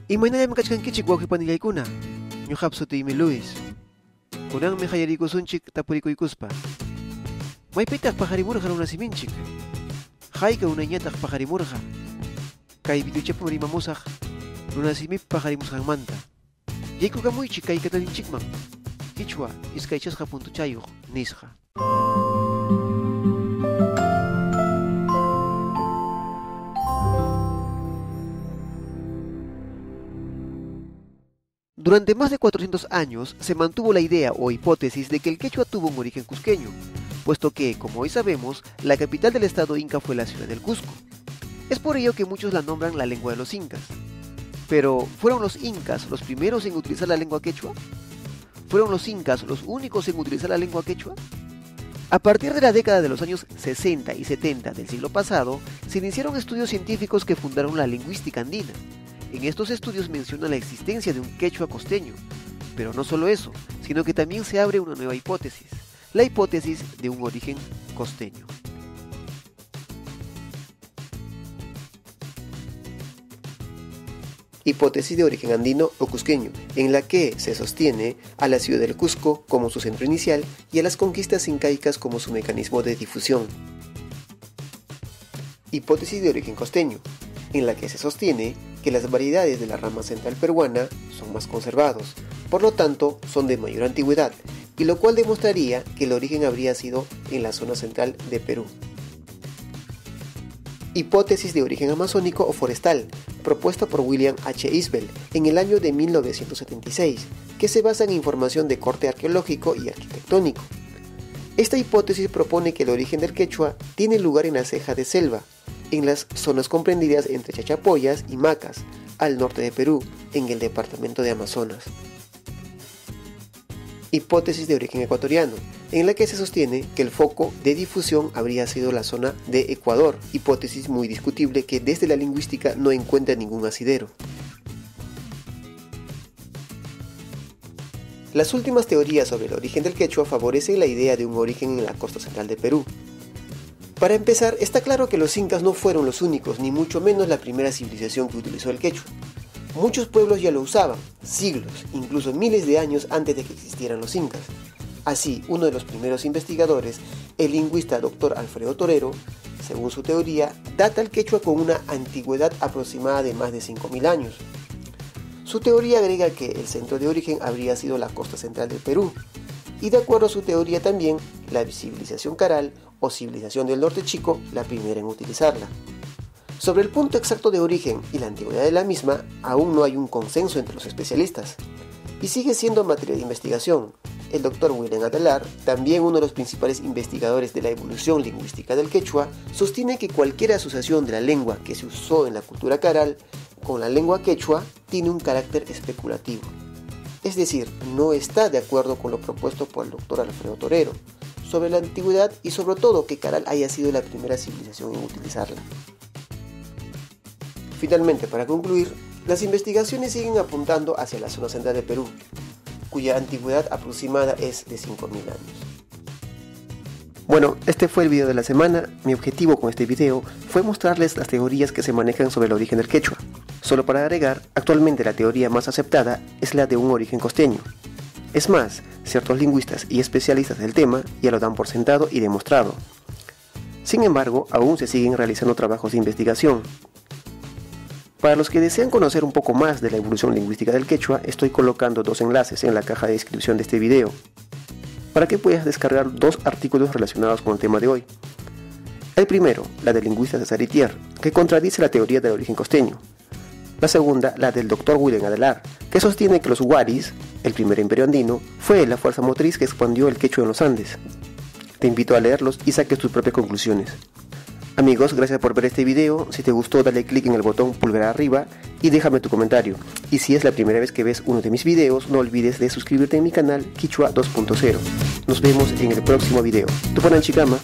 Imaynallam kachkankichik wawqipanillaykuna. Ñuqap sutiymi Luis. Kunanmi qallariykusunchik tapurikuykuspa. Maypitaq paharimurqa runasiminchik. Hayqa unayñataq paharimurqa. Kay videochapam rimamusaq runasimipi paharimusqanmanta. Yaykukamuychik kay katalinchikman. Qichwa iskaychasqa puntuchayuq nisqa. Durante más de 400 años se mantuvo la idea o hipótesis de que el quechua tuvo un origen cusqueño, puesto que, como hoy sabemos, la capital del estado inca fue la ciudad del Cusco. Es por ello que muchos la nombran la lengua de los incas. Pero, ¿fueron los incas los primeros en utilizar la lengua quechua? ¿Fueron los incas los únicos en utilizar la lengua quechua? A partir de la década de los años 60 y 70 del siglo pasado, se iniciaron estudios científicos que fundaron la lingüística andina. En estos estudios menciona la existencia de un quechua costeño, pero no solo eso, sino que también se abre una nueva hipótesis, la hipótesis de un origen costeño. Hipótesis de origen andino o cusqueño, en la que se sostiene a la ciudad del Cusco como su centro inicial y a las conquistas incaicas como su mecanismo de difusión. Hipótesis de origen costeño, en la que se sostiene que las variedades de la rama central peruana son más conservados, por lo tanto son de mayor antigüedad, y lo cual demostraría que el origen habría sido en la zona central de Perú. Hipótesis de origen amazónico o forestal, propuesta por William H. Isbell en el año de 1976, que se basa en información de corte arqueológico y arquitectónico. Esta hipótesis propone que el origen del quechua tiene lugar en la ceja de selva, en las zonas comprendidas entre Chachapoyas y Macas, al norte de Perú, en el departamento de Amazonas. Hipótesis de origen ecuatoriano, en la que se sostiene que el foco de difusión habría sido la zona de Ecuador, hipótesis muy discutible que desde la lingüística no encuentra ningún asidero. Las últimas teorías sobre el origen del quechua favorecen la idea de un origen en la costa central de Perú. Para empezar, está claro que los incas no fueron los únicos, ni mucho menos la primera civilización que utilizó el quechua. Muchos pueblos ya lo usaban, siglos, incluso miles de años antes de que existieran los incas. Así, uno de los primeros investigadores, el lingüista Dr. Alfredo Torero, según su teoría, data el quechua con una antigüedad aproximada de más de 5.000 años. Su teoría agrega que el centro de origen habría sido la costa central del Perú, y de acuerdo a su teoría también, la civilización Caral o civilización del Norte Chico, la primera en utilizarla. Sobre el punto exacto de origen y la antigüedad de la misma, aún no hay un consenso entre los especialistas, y sigue siendo materia de investigación. El Dr. William Adelaar, también uno de los principales investigadores de la evolución lingüística del quechua, sostiene que cualquier asociación de la lengua que se usó en la cultura Caral con la lengua quechua tiene un carácter especulativo. Es decir, no está de acuerdo con lo propuesto por el Dr. Alfredo Torero sobre la antigüedad y sobre todo que Caral haya sido la primera civilización en utilizarla. Finalmente, para concluir, las investigaciones siguen apuntando hacia la zona central de Perú, cuya antigüedad aproximada es de 5.000 años. Bueno, este fue el video de la semana. Mi objetivo con este video fue mostrarles las teorías que se manejan sobre el origen del quechua. Solo para agregar, actualmente la teoría más aceptada es la de un origen costeño. Es más, ciertos lingüistas y especialistas del tema ya lo dan por sentado y demostrado. Sin embargo, aún se siguen realizando trabajos de investigación. Para los que desean conocer un poco más de la evolución lingüística del quechua, estoy colocando 2 enlaces en la caja de descripción de este video, para que puedas descargar 2 artículos relacionados con el tema de hoy. El primero, la del lingüista César Itier, que contradice la teoría del origen costeño. La segunda, la del Dr. William Adelaar, que sostiene que los huaris, el primer imperio andino, fue la fuerza motriz que expandió el quechua en los Andes. Te invito a leerlos y saques tus propias conclusiones. Amigos, gracias por ver este video. Si te gustó, dale clic en el botón pulgar arriba y déjame tu comentario. Y si es la primera vez que ves uno de mis videos, no olvides de suscribirte en mi canal Quichua 2.0. Nos vemos en el próximo video. Tupanan Chicama.